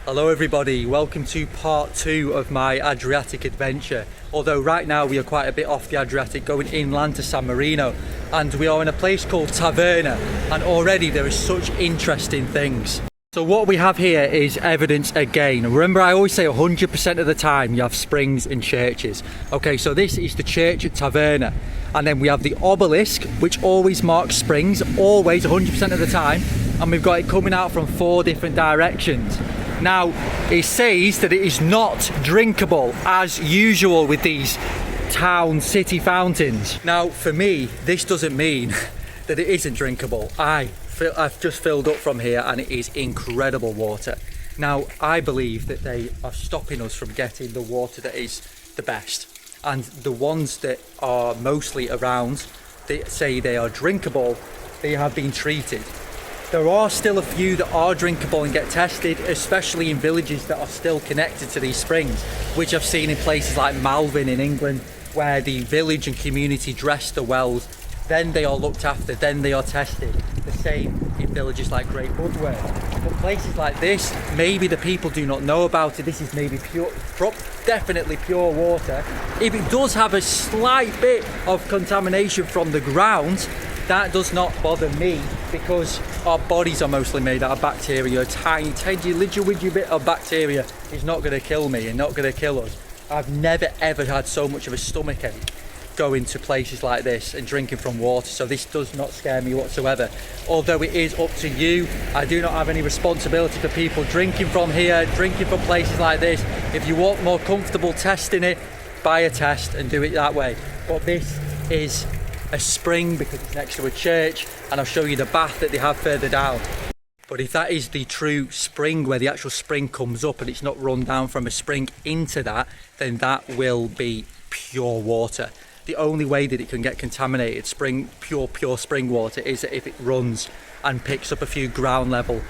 Hello everybody, welcome to part 2 of my Adriatic adventure. Although right now we are quite a bit off the Adriatic, going inland to San Marino, and we are in a place called Taverna, and already there are such interesting things. So what we have here is evidence again. Remember, I always say 100% of the time you have springs in churches. Okay, so this is the church at Taverna, and then we have the obelisk, which always marks springs, always 100% of the time, and we've got it coming out from 4 different directions. Now, it says that it is not drinkable as usual with these town city fountains. Now, for me, this doesn't mean that it isn't drinkable. I've just filled up from here and it is incredible water. Now, I believe that they are stopping us from getting the water that is the best. And the ones that are mostly around, they say they are drinkable, they have been treated. There are still a few that are drinkable and get tested, especially in villages that are still connected to these springs, which I've seen in places like Malvern in England, where the village and community dress the wells, then they are looked after, then they are tested. The same in villages like Great Budworth. But places like this, maybe the people do not know about it. This is maybe pure, definitely pure water. If it does have a slight bit of contamination from the ground, that does not bother me, because our bodies are mostly made out of bacteria. A tiny little bit of bacteria is not going to kill me and not going to kill us. I've never ever had so much of a stomach ache going to places like this and drinking from water, so this does not scare me whatsoever. Although it is up to you, I do not have any responsibility for people drinking from here, drinking from places like this. If you want more comfortable testing it, buy a test and do it that way. But this is a spring because it's next to a church, and I'll show you the bath that they have further down. But if that is the true spring, where the actual spring comes up and it's not run down from a spring into that, then that will be pure water. The only way that it can get contaminated, pure spring water, is if it runs and picks up a few ground level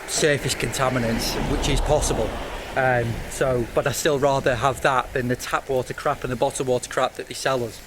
surface contaminants, which is possible. But I still rather have that than the tap water crap and the bottled water crap that they sell us.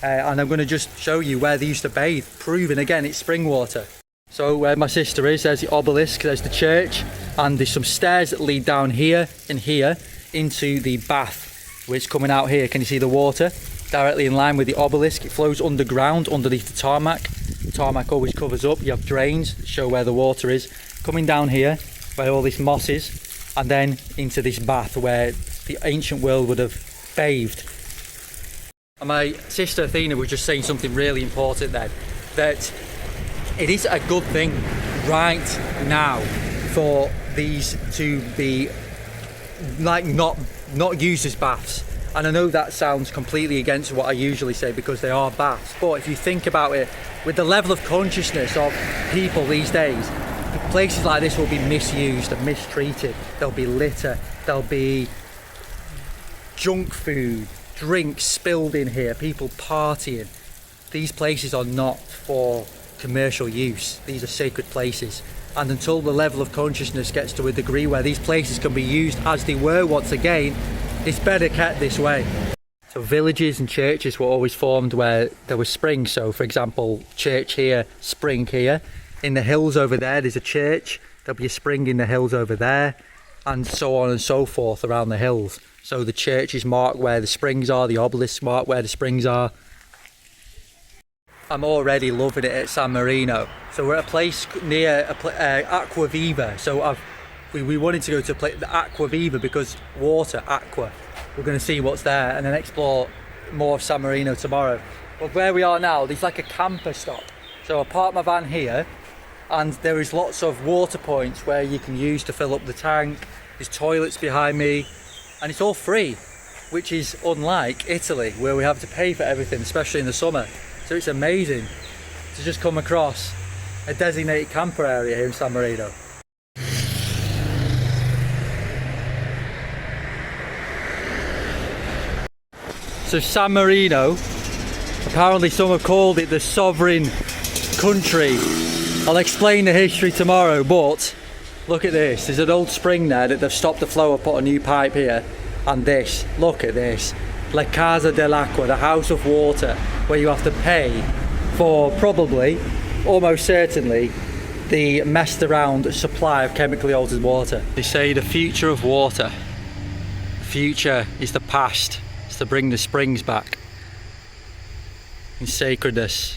And I'm going to just show you where they used to bathe, proving again it's spring water. So where my sister is, there's the obelisk, there's the church, and there's some stairs that lead down here and here into the bath, which coming out here. Can you see the water? Directly in line with the obelisk. It flows underground, underneath the tarmac. The tarmac always covers up. You have drains that show where the water is. Coming down here, where all this moss is, and then into this bath where the ancient world would have bathed. And my sister Athena was just saying something really important then, that it is a good thing right now for these to be like not used as baths. And I know that sounds completely against what I usually say, because they are baths, but if you think about it, with the level of consciousness of people these days, places like this will be misused and mistreated. There'll be litter, there'll be junk food, drinks spilled in here, people partying. These places are not for commercial use. These are sacred places, and until the level of consciousness gets to a degree where these places can be used as they were once again, it's better kept this way. So villages and churches were always formed where there was springs. So for example, church here, spring here. In the hills over there's a church, there'll be a spring in the hills over there, and so on and so forth around the hills. So the churches mark where the springs are, the obelisks mark where the springs are. I'm already loving it at San Marino. So we're at a place near Aqua Viva. So we wanted to go to the Aqua Viva because water, aqua. We're going to see what's there and then explore more of San Marino tomorrow. But where we are now, there's like a camper stop. So I parked my van here, and there is lots of water points where you can use to fill up the tank. There's toilets behind me, and it's all free, which is unlike Italy, where we have to pay for everything, especially in the summer. So it's amazing to just come across a designated camper area here in San Marino. So San Marino, apparently some have called it the sovereign country. I'll explain the history tomorrow, but look at this. There's an old spring there that they've stopped the flow and put a new pipe here. And this, look at this. La Casa dell'Acqua, the house of water, where you have to pay for probably, almost certainly, the messed around supply of chemically altered water. They say the future of water, the future is the past, it's to bring the springs back in sacredness.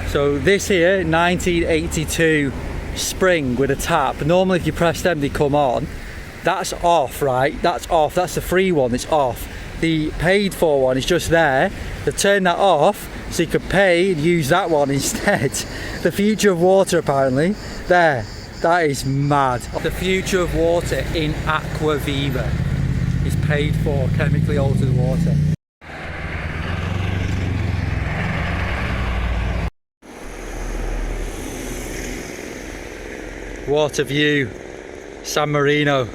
So this here, 1982 spring with a tap. Normally if you press them they come on. That's off, right? That's off. That's the free one, it's off. The paid for one is just there. They turn that off so you could pay and use that one instead. The future of water apparently. There. That is mad. The future of water in Aqua Viva is paid for chemically altered water. Water view, San Marino.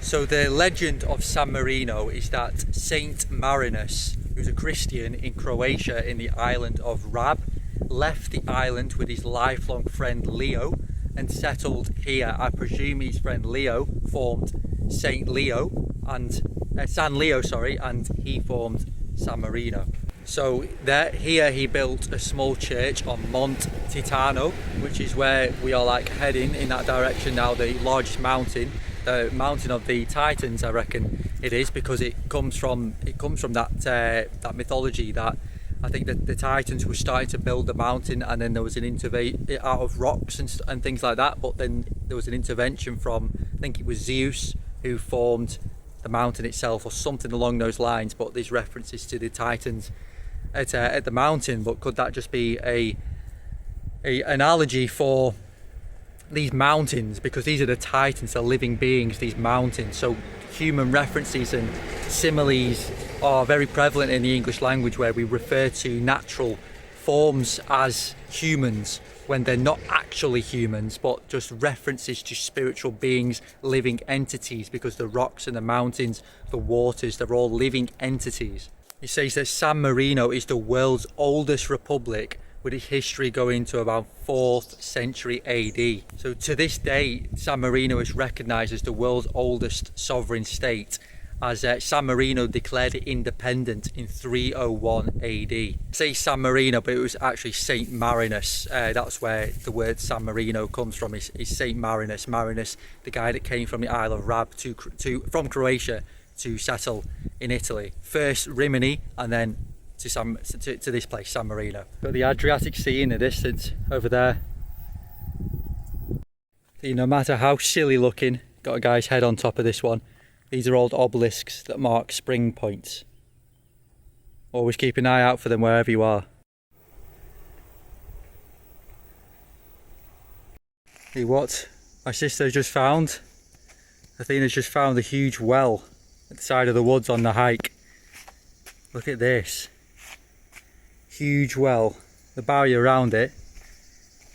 So the legend of San Marino is that Saint Marinus, who's a Christian in Croatia in the island of Rab, left the island with his lifelong friend Leo and settled here. I presume his friend Leo formed Saint Leo and San Leo, sorry, and he formed San Marino. So here he built a small church on Monte Titano, which is where we are like heading in that direction now, the largest mountain, the mountain of the Titans, I reckon it is, because it comes from that mythology that I think that the Titans were starting to build the mountain, and then there was an out of rocks and things like that, but then there was an intervention from, I think it was Zeus who formed the mountain itself or something along those lines. But there's references to the Titans at the mountain. But could that just be a analogy for these mountains, because these are the Titans, the living beings, these mountains? So human references and similes are very prevalent in the English language, where we refer to natural forms as humans when they're not actually humans, but just references to spiritual beings, living entities, because the rocks and the mountains, the waters, they're all living entities. He says that San Marino is the world's oldest republic, with its history going to about 4th century AD. So to this day, San Marino is recognised as the world's oldest sovereign state, as San Marino declared it independent in 301 AD. I say San Marino, but it was actually Saint Marinus. That's where the word San Marino comes from, is Saint Marinus. Marinus, the guy that came from the Isle of Rab from Croatia to settle in Italy. First Rimini, and then to this place, San Marino. Got the Adriatic Sea in the distance over there. See, no matter how silly looking, got a guy's head on top of this one. These are old obelisks that mark spring points. Always keep an eye out for them wherever you are. See what my sister just found? Athena's just found a huge well at the side of the woods on the hike. Look at this. Huge well. The barrier around it.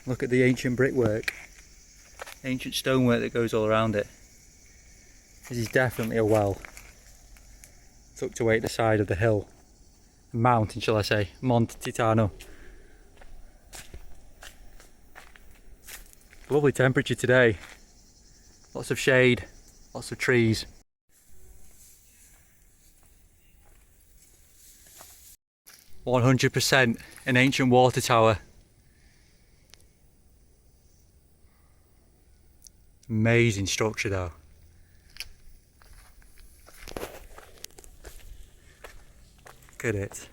Look at the ancient brickwork. Ancient stonework that goes all around it. This is definitely a well, tucked away at the side of the hill, mountain shall I say, Monte Titano. Lovely temperature today, lots of shade, lots of trees. "100% an ancient water tower." Amazing structure though. Look at it.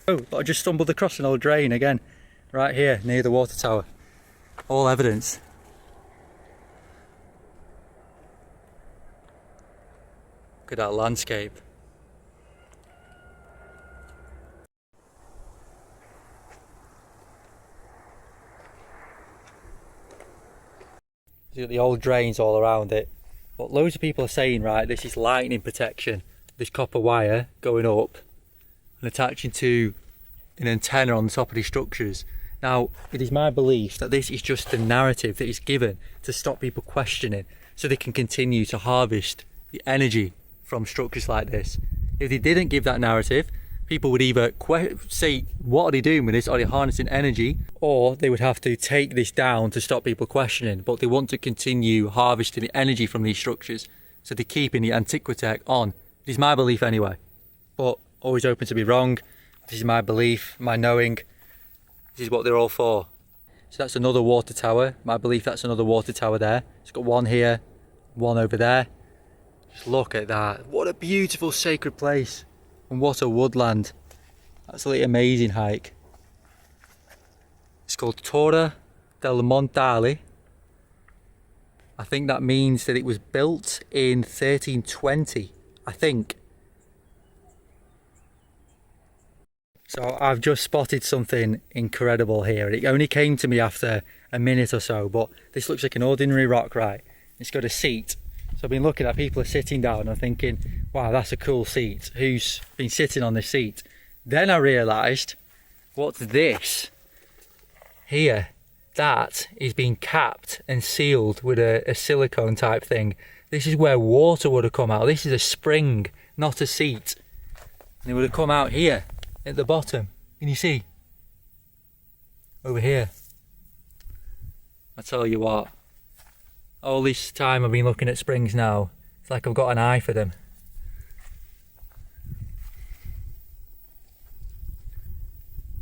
Oh, but I just stumbled across an old drain again, right here near the water tower. All evidence. Look at that landscape. You've got the old drains all around it. But loads of people are saying, right, this is lightning protection. This copper wire going up and attaching to an antenna on the top of these structures. Now, it is my belief that this is just the narrative that is given to stop people questioning, so they can continue to harvest the energy from structures like this. If they didn't give that narrative, people would either say, what are they doing with this? Are they harnessing energy? Or they would have to take this down to stop people questioning. But they want to continue harvesting the energy from these structures, so they're keeping the Antiquitech on. It is my belief anyway. But always open to be wrong. This is my belief, my knowing. This is what they're all for. So that's another water tower. My belief that's another water tower there. It's got one here, one over there. Just look at that. What a beautiful sacred place. And what a woodland. Absolutely amazing hike. It's called Torre del Montale. I think that means that it was built in 1320, I think. So I've just spotted something incredible here. It only came to me after a minute or so, but this looks like an ordinary rock, right? It's got a seat. So I've been looking at people are sitting down and thinking, wow, that's a cool seat. Who's been sitting on this seat? Then I realised, what's this? Here, that is being capped and sealed with a silicone type thing. This is where water would have come out. This is a spring, not a seat. And it would have come out here at the bottom. Can you see? Over here. I tell you what, all this time I've been looking at springs now, it's like I've got an eye for them.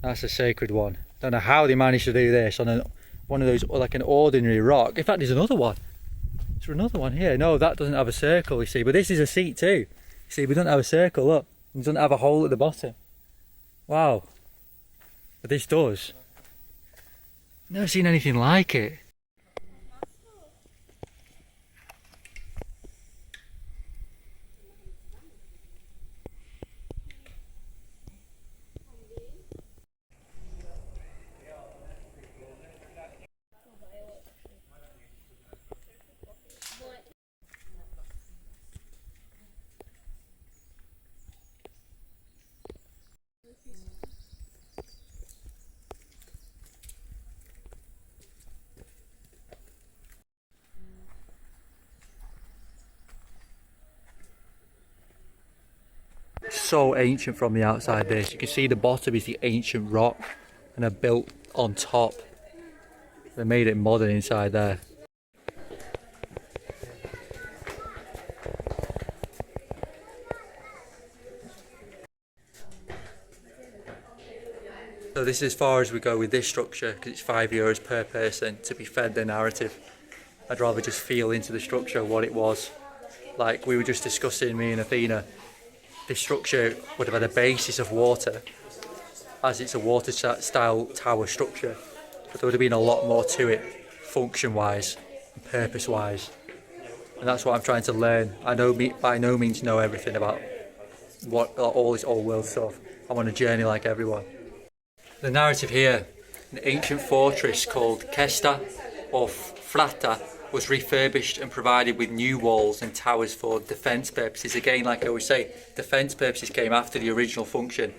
That's a sacred one. Don't know how they managed to do this on one of those, like an ordinary rock. In fact, there's another one. Is there another one here? No, that doesn't have a circle, you see, but this is a seat too. You see, we don't have a circle, look. It doesn't have a hole at the bottom. Wow. But this does. Never seen anything like it. So ancient from the outside this. You can see the bottom is the ancient rock and they're built on top. They made it modern inside there. So this is as far as we go with this structure because it's €5 per person to be fed the narrative. I'd rather just feel into the structure what it was. Like we were just discussing, me and Athena, this structure would have had a basis of water as it's a water style tower structure, but there would have been a lot more to it function wise and purpose wise, and that's what I'm trying to learn. I know by no means know everything about what all this old world stuff. I'm on a journey like everyone. The narrative here, an ancient fortress called Cesta or Frata was refurbished and provided with new walls and towers for defence purposes. Again, like I always say, defence purposes came after the original function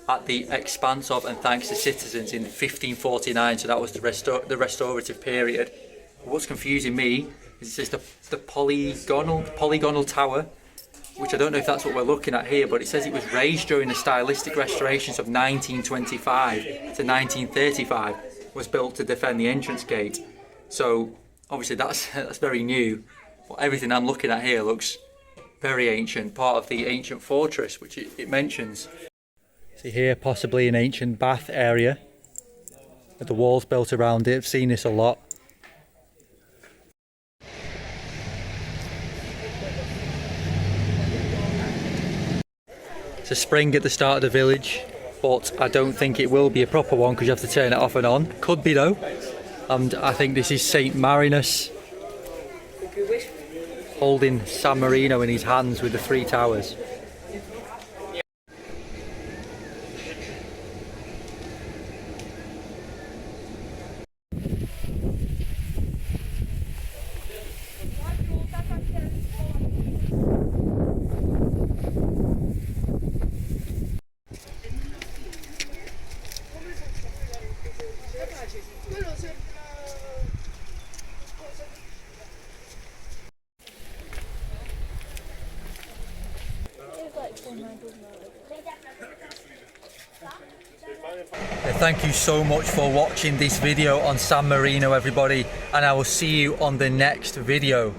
at the expanse of and thanks to citizens in 1549, so that was the restorative period. But what's confusing me is it's just the polygonal tower, which I don't know if that's what we're looking at here, but it says it was raised during the stylistic restorations of 1925 to 1935, was built to defend the entrance gate. So obviously that's very new, but everything I'm looking at here looks very ancient, part of the ancient fortress which it mentions. See here, possibly an ancient bath area with the walls built around it. I've seen this a lot. It's a spring at the start of the village, but I don't think it will be a proper one because you have to turn it off and on. Could be though. And I think this is St. Marinus holding San Marino in his hands with the three towers. Thank you so much for watching this video on San Marino, everybody, and I will see you on the next video.